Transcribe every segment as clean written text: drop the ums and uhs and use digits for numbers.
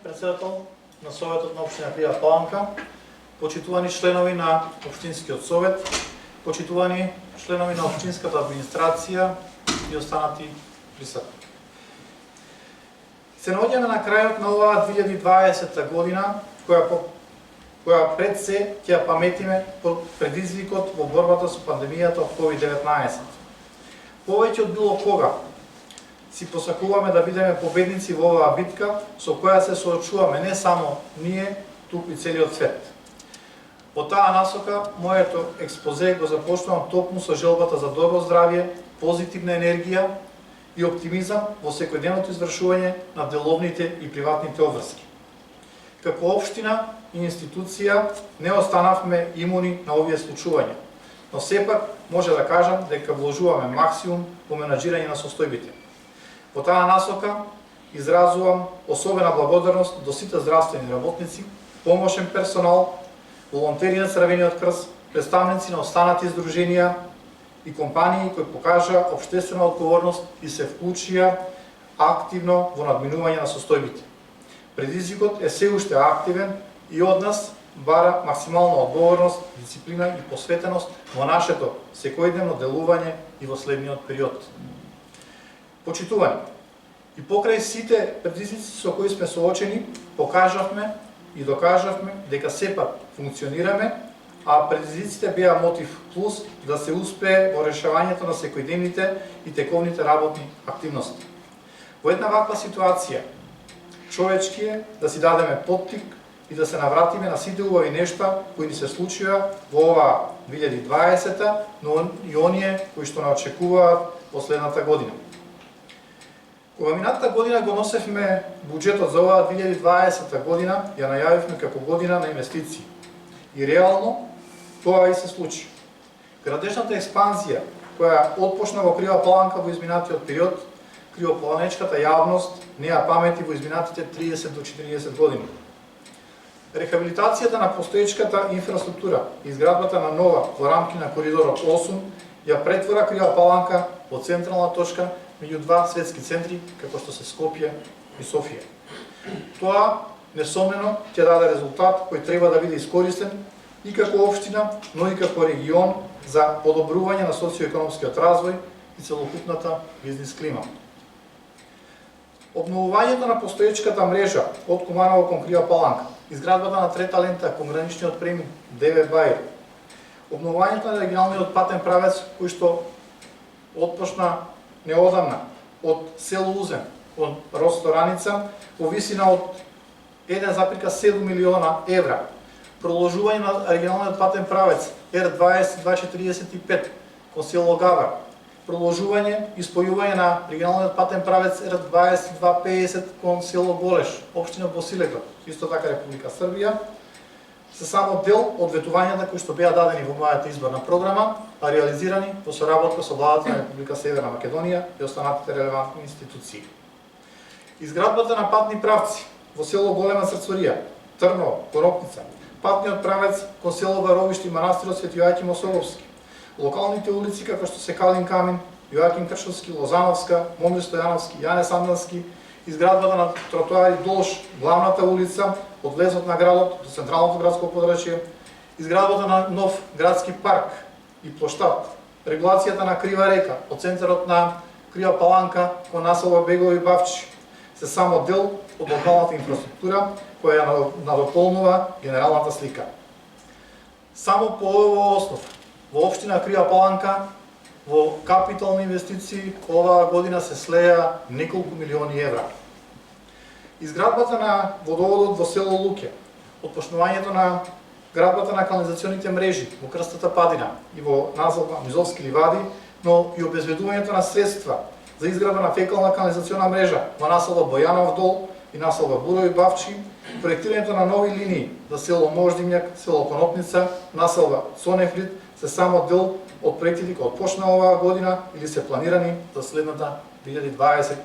Председател на Советот на општина Крива Паланка, почитувани членови на Општинскиот совет, почитувани членови на општинската администрација и останати присутни. Се наоѓаме на крајот на оваа 2020 година, која пред се ќе ја паметиме под предизвикот во борбата со пандемијата од COVID-19. Повеќе од било кога си посакуваме да бидеме победници во оваа битка со која се соочуваме не само ние, туку и целиот свет. Во таа насока, моето експозе го започнувам токму со желбата за добро здравје, позитивна енергија и оптимизам во секојдневното извршување на деловните и приватните обврски. Како општина и институција не останавме имуни на овие случувања, но сепак може да кажам дека вложуваме максимум во менаџирање на состојбите. Во таа насока изразувам особена благодарност до сите здравствени работници, помошен персонал, волонтери на Црвениот крст, представници на останати здруженија и компании кои покажаа општествена одговорност и се вклучија активно во надминување на состојбите. Предизвикот е се уште активен и од нас бара максимална одговорност, дисциплина и посветеност во нашето секојдневно делување и во следниот период. Почитувани, и покрај сите предизвици со кои сме соочени, покажавме и докажавме дека сепак функционираме, а предизвиците беа мотив плюс да се успее во решавањето на секојдневните и тековните работни активности. Во една ваква ситуација, човечки е да си дадеме поттик и да се навратиме на сите убави нешта кои ни се случија во оваа 2020, но и оние кои што не очекуваат последната година. Кога минатата година го носевме буџетот за оваа 2020 година, ја најавивме како година на инвестиции. И реално тоа и се случи. Градежната експанзија, која отпочна во Крива Паланка во изминатиот период, кривопланечката јавност не ја памети во изминатите 30 до 40 години. Рехабилитацијата на постоечката инфраструктура и изградбата на нова во рамки на коридорот 8 ја претвора Крива Паланка во централна точка меѓу два светски центри, како што се Скопје и Софија. Тоа, несомнено, ќе даде резултат кој треба да биде искористен и како општина, но и како регион за подобрување на социоекономскиот развој и целокупната бизнис клима. Обновувањето на постоечката мрежа од Куманово кон Крива Паланка, изградбата на трета лента кон граничниот премин Деве Бајр, обновувањето на регионалниот патен правец кој што отпочна неодамна од село Узен кон Ростораница во висина од 1,7 милиона евра, продолжување на регионалниот патен правец Р2245 кон село Гавар, продолжување и спојување на регионалниот патен правец Р2250 кон село Голеш, општина Босилеград, исто така Република Србија, се само дел од ветувањата кои што беа дадени во мојата изборна програма, а реализирани во соработка со владата на Република Северна Македонија и останатите релевантни институции. Изградбата на патни правци во село Голема Црцорија, Трново, Коропница, патниот правец кон село Варовиште и манастирот Свети Јоаким Особовски, локалните улици како што се Калин Камен, Јоаким Кршовски, Лозановска, Момир Стојановски, Јане Сандански, изградбата на тротоари долж главната улица од влезот на градот до централното градско подрачје, изградбата на нов градски парк и плоштад, регулацијата на Крива река од центарот на Крива Паланка кон населба Бегови Бавчи, се само дел од локалната инфраструктура која ја надополнува генералната слика. Само по овој основ, во општина Крива Паланка, во капитални инвестиции оваа година се слеја неколку милиони евра. Изградбата на водоводот во село Луќе, отпочнувањето на градбата на канализационите мрежи во Крстата падина и во назалба Мизовски ливади, но и обезбедувањето на средства за изградба на фекална канализациона мрежа во населба Бојанов дол и населба Бурови Бавчи, проектирањето на нови линии за село Мождимјак, село Конопница, населба Сонефрид се само дел од проектите кои отпочна оваа година или се планирани за следната 2021.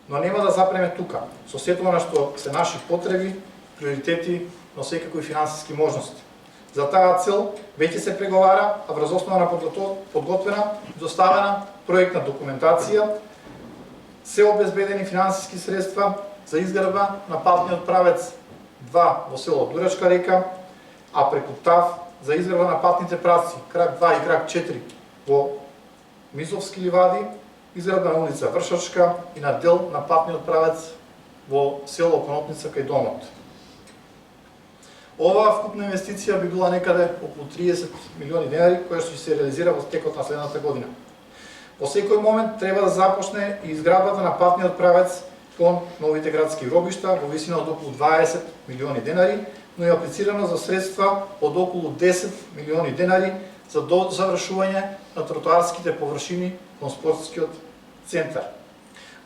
Но нема да запреме тука, со сето она што се наши потреби, приоритети, но секако и финансиски можности. За таа цел веќе се преговара, а врз основа на подготвена и доставена проектна документација, се обезбедени финансиски средства, за изградба на патниот правец 2 во село Дурачка река, а преку ТАВ за изградба на патните правци крак 2 и крак 4 во Мизовски ливади, изградба на улица Вршачка и на дел на патниот правец во село Конотница кај домот. Оваа вкупна инвестиција би била некаде околу 30 милиони денари, која што ќе се реализира во текот на следната година. Во секој момент треба да започне и изградбата на патниот правец кон новите градски гробишта во висина од околу 20 милиони денари, но е аплицирано за средства од околу 10 милиони денари за завршување на тротоарските површини кон спортскиот центар.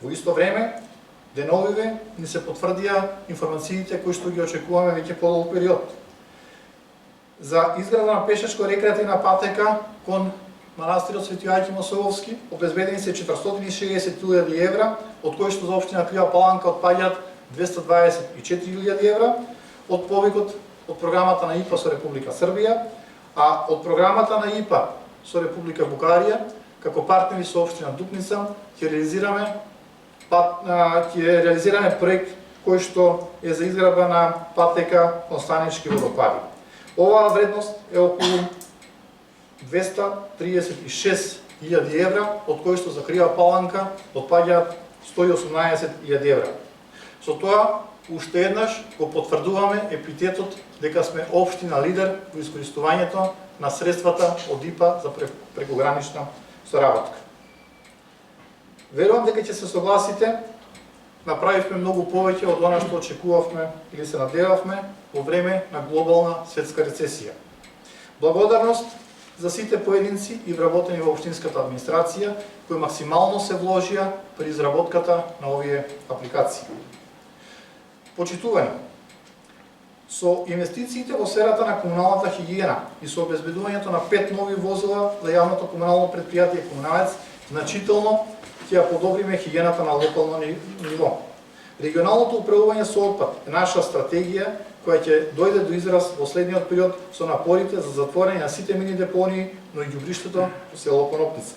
Во исто време, деновиве ни се потврдија информациите кои што ги очекуваме веќе подолг период. За изградба на пешачко-рекреативна патека кон манастирот Свети Јајки Мосоловски обезбедени се 460.000 евра, од кои што за општина Крива Паланка отпаѓаат 224.000 евра, од повикот од програмата на ИПА со Република Србија, а од програмата на ИПА со Република Бугарија, како партнери со општина Дупница, ќе реализираме проект кој што е за изградба на патека кон Станички водопади. Оваа вредност е околу 236.000 евра, од кои што за Крива Паланка отпаѓаат 118.000 евра. Со тоа, уште еднаш го потврдуваме епитетот дека сме општина лидер во искористувањето на средствата од ИПА за прекогранична соработка. Верувам дека ќе се согласите, направивме многу повеќе од она што очекувавме или се надевавме во време на глобална светска рецесија. Благодарност за сите поединци и вработени во општинската администрација кои максимално се вложија при изработката на овие апликации. Почитувани, со инвестициите во сферата на комуналната хигиена и со обезбедувањето на 5 нови возила за јавното комунално предпријатие Комуналец, значително ќе ја подобриме хигиената на локално ниво. Регионалното управување со отпад е наша стратегија која ќе дојде до израз во следниот период со напорите за затворање на сите мини депонии, но и ѓубриштето во село Конопница.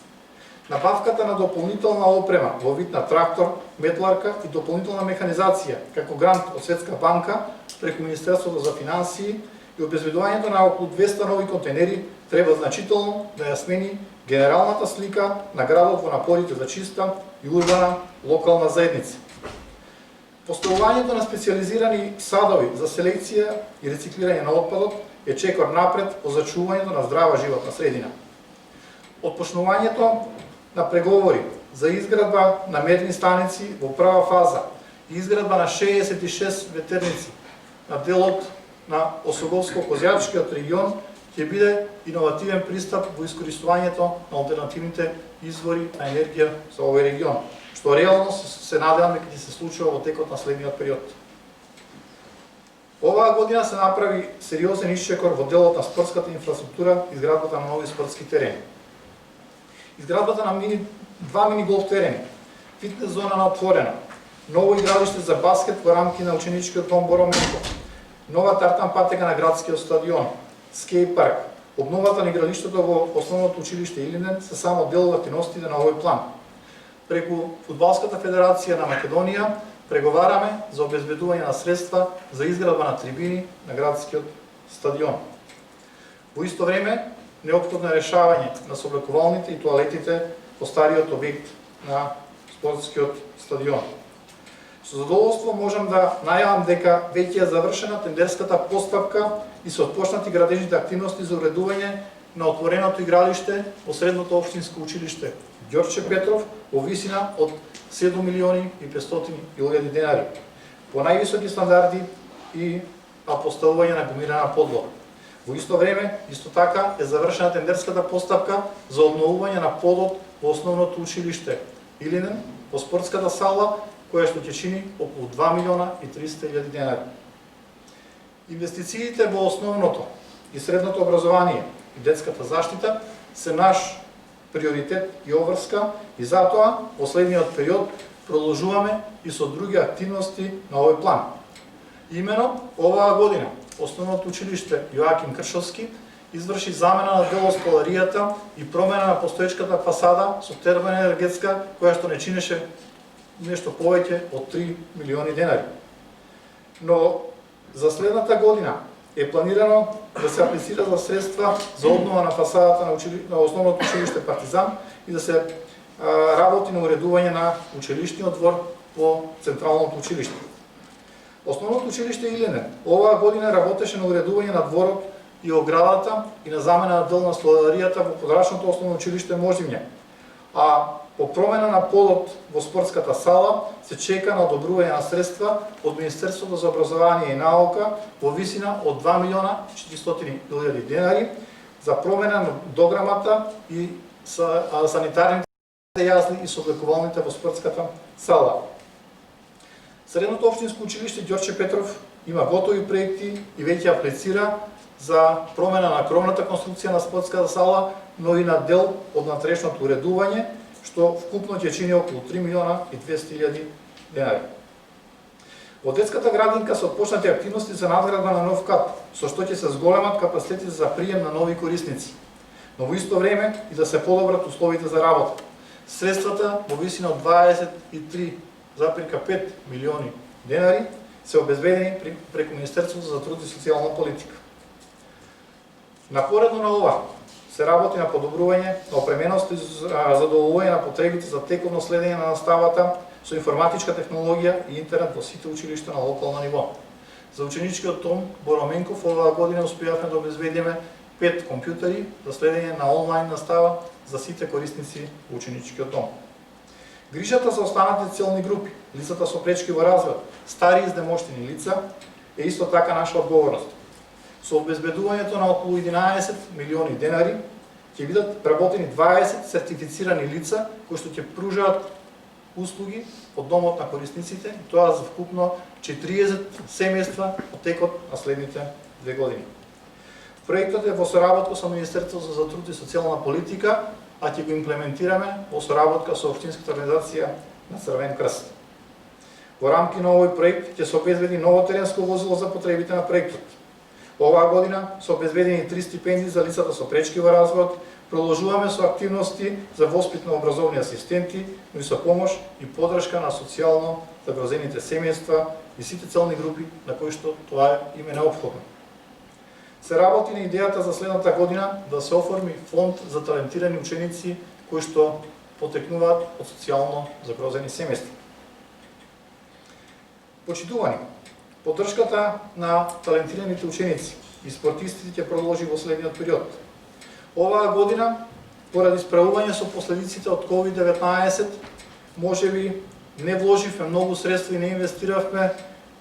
Набавката на дополнителна опрема во вид на трактор, метларка и дополнителна механизација како грант од Светска банка преку Министерството за финансии и обезбедувањето на околу 200 нови контейнери треба значително да ја смени генералната слика на градот во напорите за чиста и урбана локална заедница. Поставувањето на специализирани садови за селекција и рециклирање на отпадот е чекор напред по зачувањето на здрава животна средина. Отпочнувањето на преговори за изградба на мерни станици во прва фаза и изградба на 66 ветерници на делот на Осоговско-Козјачкиот регион ќе биде иновативен пристап во искористувањето на алтернативните извори на енергија за овој регион, што реално се надевам дека ќе се случува во текот на следниот период. Оваа година се направи сериозен исчекор во делот на спортската инфраструктура, изградбата на нови спортски терени. Изградбата на два мини голф терени, фитнес зона на отворено, ново игралиште за баскет во рамки на ученичкиот дом Боро Менков, нова тартан патека на градскиот стадион, скејт парк, обновата на игралиштето во основното училиште Илинден се само дел од активностите на овој план. Преку Фудбалската федерација на Македонија преговараме за обезбедување на средства за изградба на трибини на градскиот стадион. Во исто време, неопходно е решавање на соблекувалните и тоалетите по стариот објект на спортскиот стадион. Со задоволство можам да најавам дека веќе е завршена тендерската постапка и се отпочнати градежните активности за уредување на отвореното игралиште во средното општинско училиште Ѓорче Петров во висина од 7.500.000 денари, по највисоки стандарди и поставување на гумирана подлога. Во исто време, исто така е завршена тендерската постапка за обновување на подот во основното училиште Илинден во спортската сала, која што ќе чини околу 2.300.000 денари. Инвестициите во основното и средното образование и детската заштита се наш приоритет и обврска и затоа во следниот период продолжуваме и со други активности на овој план. Имено оваа година Основното училиште Јоаким Кршовски изврши замена на дел од столаријата и промена на постоечката фасада со термоенергетска која што не чинеше нешто повеќе од 3 милиони денари. Но за следната година е планирано да се аплицира за средства за обнова на фасадата на основното училиште Партизан и да се работи на уредување на училишниот двор по централното училиште. Основното училиште Илине оваа година работеше на уредување на дворот и оградата и на замена на дел на столаријата во подрачното основно училиште Мождивње. А по промена на подот во спортската сала се чека на одобрување на средства од Министерството за образование и наука во висина од 2 милиона 400 000 денари за промена на дограмата и санитарните јазли и сооблекувалните во спортската сала. Средното општинско училиште Ѓорче Петров има готови проекти и веќе аплицира за промена на кровната конструкција на спортската сала, но и на дел од натрешното уредување, што вкупно ќе чини околу 3 милиона и 200 000 денари. Во детската градинка се отпочнати активности за надградба на нов кат, со што ќе се зголемат капацитети за прием на нови корисници, но во исто време и да се подобрат условите за работа. Средствата во висина од 23,5 милиони денари се обезбедени преку Министерството за труд и социјална политика. Напоредно на ова се работи на подобрување на опременост и задоволување на потребите за тековно следење на наставата со информатичка технологија и интернет во сите училишта на локално ниво. За ученичкиот дом Бороменков оваа година успеавме да обезбедиме 5 компјутери за следење на онлайн настава за сите корисници во ученичкиот дом. Грижата за останатите целни групи, лицата со пречки во развој, стари изнемоштени лица е исто така наша одговорност. Со обезбедувањето на околу 11 милиони денари ќе бидат работени 20 сертифицирани лица кои што ќе пружаат услуги од домот на корисниците, и тоа за вкупно 40 семејства во текот на следните 2 години. Проектот е во соработка со Министерството за труд и социјална политика, а ќе го имплементираме во соработка со Општинската организација на Црвен крст. Во рамки на овој проект ќе се обезбеди ново теренско возило за потребите на проектот. Оваа година се обезбедени 3 стипендии за лицата со пречки во развојот, продолжуваме со активности за воспитно-образовни асистенти, но и со помош и поддршка на социјално загрозените семејства и сите целни групи на кои што тоа им е неопходно. Се работи на идејата за следната година да се оформи фонд за талентирани ученици кои што потекнуваат од социјално загрозени семејства. Почитувани, поддршката на талентираните ученици и спортистите ќе продолжи во следниот период. Оваа година, поради справување со последиците од COVID-19, можеби не вложивме многу средства и не инвестиравме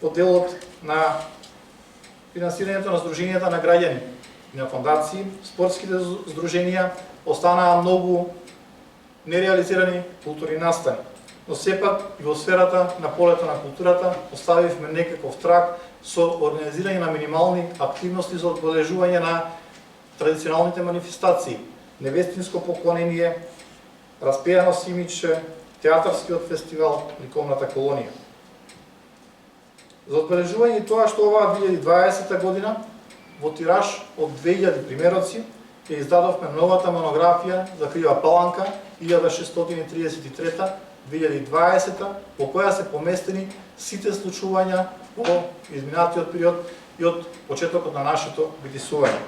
во делот на финансирањето на здруженијата на граѓани и на фондации. Спортските здруженија останаа многу нереализирани културни настани. Но сепак и во сферата на полето на културата оставивме некаков траг со организирање на минимални активности за одбележување на традиционалните манифестации, невестинско поклонение, распејано симиче, театарскиот фестивал, ликовната колонија. За одбележување тоа што оваа 2020 година во тираж од 2000 примероци ја издадовме новата монографија за Крива Паланка 1633-2020, во која се поместени сите случувања во изминатиот период и од почетокот на нашето битисување.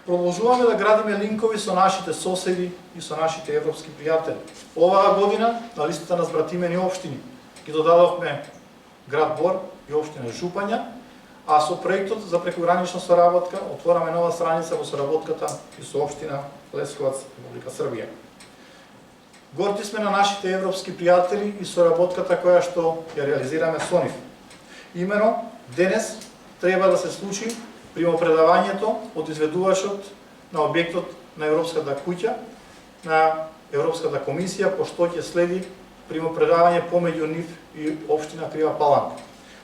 Продолжуваме да градиме линкови со нашите соседи и со нашите европски пријатели. Оваа година на листата на збратимени општини ги додадовме град Бор и општина Жупања, а со проектот за прекогранична соработка отвораме нова страница во соработката и со општина Лесковац, Република Србија. Горди сме на нашите европски пријатели и соработката која што ја реализираме со нив. Имено, денес треба да се случи примопредавањето од изведувачот на објектот на Европската куќа на Европската комисија, пошто ќе следи примопредавање помеѓу нив и општина Крива Паланка.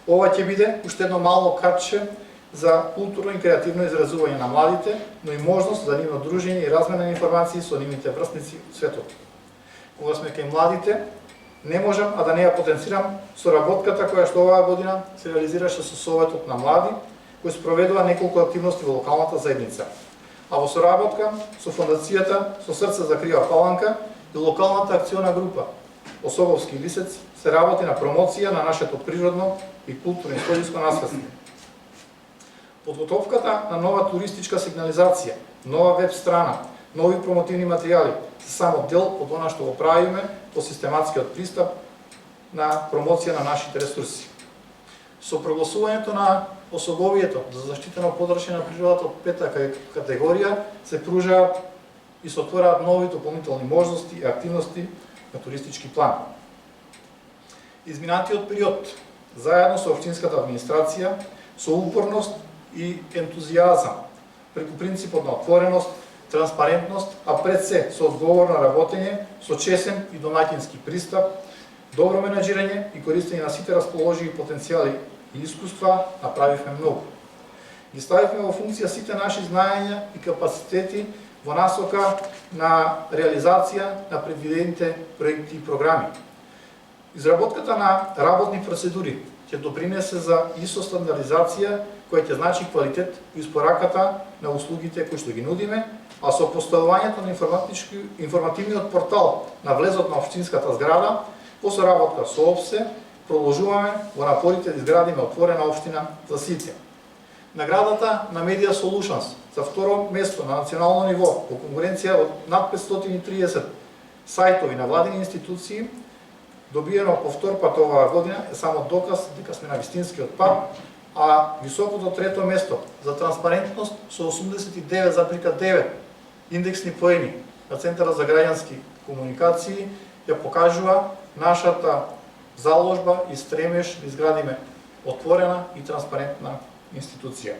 Ова ќе биде уште едно мало кратче за културно и креативно изразување на младите, но и можност за нивно дружење и размена на информации со нивните врсници во светот. Кога сме кај младите, не можам а да не ја потенцирам соработката која што оваа година се реализираше со Советот на млади, кој спроведува неколку активности во локалната заедница. А во соработка со фондацијата Со срце за Крива Паланка и локалната акциона група Осоговски и Лисец се работи на промоција на нашето природно и културно-историјско наследство. Подготовката на нова туристичка сигнализација, нова веб страна, нови промотивни материјали се само дел од она што го правиме по систематскиот пристап на промоција на нашите ресурси. Со прогласувањето на Осоговието за заштитено подрачје на природата од 5-та категорија се пружаат и се отвораат нови дополнителни можности и активности на туристички план. Изминатиот период, заедно со општинската администрација, со упорност и ентузијазам, преку принципот на отвореност, транспарентност, а пред се со одговорно работење, со чесен и домаќински пристап, добро менаџирање и користење на сите расположиви потенцијали и искуства, направивме многу. Ги ставивме во функција сите наши знаења и капацитети во насока на реализација на предвидените проекти и програми. Изработката на работни процедури ќе допринесе за ISO стандардизација, која ќе значи квалитет во испораката на услугите кои што ги нудиме, а со поставувањето на информативниот портал на влезот на општинската зграда, по соработка со ОПСЕ, продолжуваме во напорите да изградиме отворена општина за сите. Наградата на Media Solutions за второ место на национално ниво во конкуренција од над 530 сајтови на владини институции, добиено по втор пат оваа година, е само доказ дека сме на вистинскиот пат, а високото трето место за транспарентност со 89,9 индексни поени на Центарот за граѓански комуникации ја покажува нашата заложба и стремеж да изградиме отворена и транспарентна институција.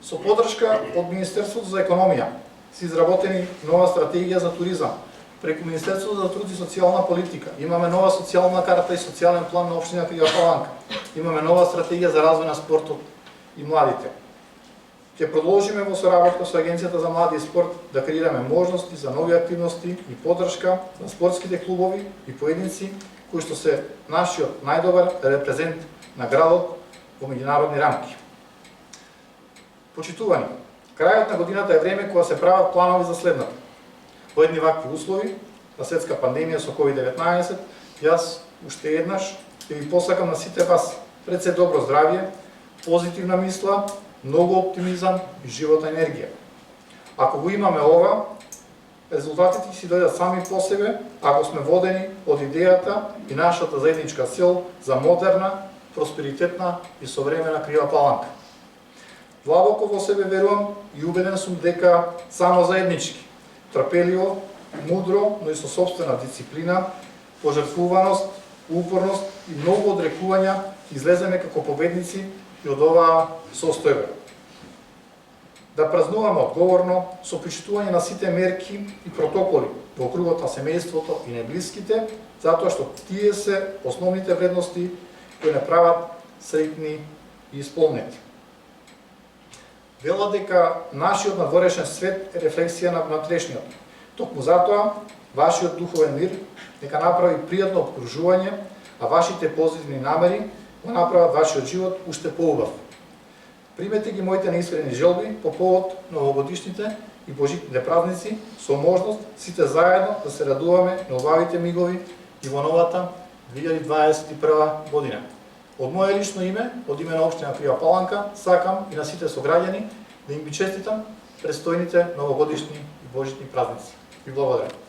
Со поддршка од Министерството за економија се изработени нова стратегија за туризам. Преку Министерството за труд и социјална политика имаме нова социјална карта и социјален план на општина Крива Паланка. Имаме нова стратегија за развој на спортот и младите. Ќе продолжиме во соработка со Агенцијата за млади и спорт да креираме можности за нови активности и поддршка на спортските клубови и поединци кои што се нашиот најдобар репрезент на градот во меѓународни рамки. Почитувани, крајот на годината е време кога се прават планови за следното. Во едни вакви услови на светска пандемија со COVID-19, јас уште еднаш ќе ви посакам на сите вас пред се добро здравје, позитивна мисла, многу оптимизам и животна енергија. Ако го имаме ова, резултатите си дојдат сами по себе, ако сме водени од идејата и нашата заедничка цел за модерна, просперитетна и современа Крива Паланка. Длабоко во себе верувам и убеден сум дека само заеднички, трпеливо, мудро, но и со собствена дисциплина, пожртвуваност, упорност и многу одрекувања излеземе како победници и од оваа состојба. Да празнуваме одговорно, со почитување на сите мерки и протоколи во кругот на семејството и најблиските, затоа што тие се основните вредности кои не прават среќни и исполнети. Велат дека нашиот надворешен свет е рефлексија на внатрешниот. Токму затоа, вашиот духовен мир нека направи пријатно обкружување, а вашите позитивни намери го направат вашиот живот уште поубав. Примете ги моите неискрени желби по повод новогодишните и божитните празници, со можност сите заедно да се радуваме на убавите мигови и во новата 2021 година. Од моје лично име, од име на општина Крива Паланка, сакам и на сите сограѓани да им ги честитам престојните новогодишни и божитни празници. Ви благодарам.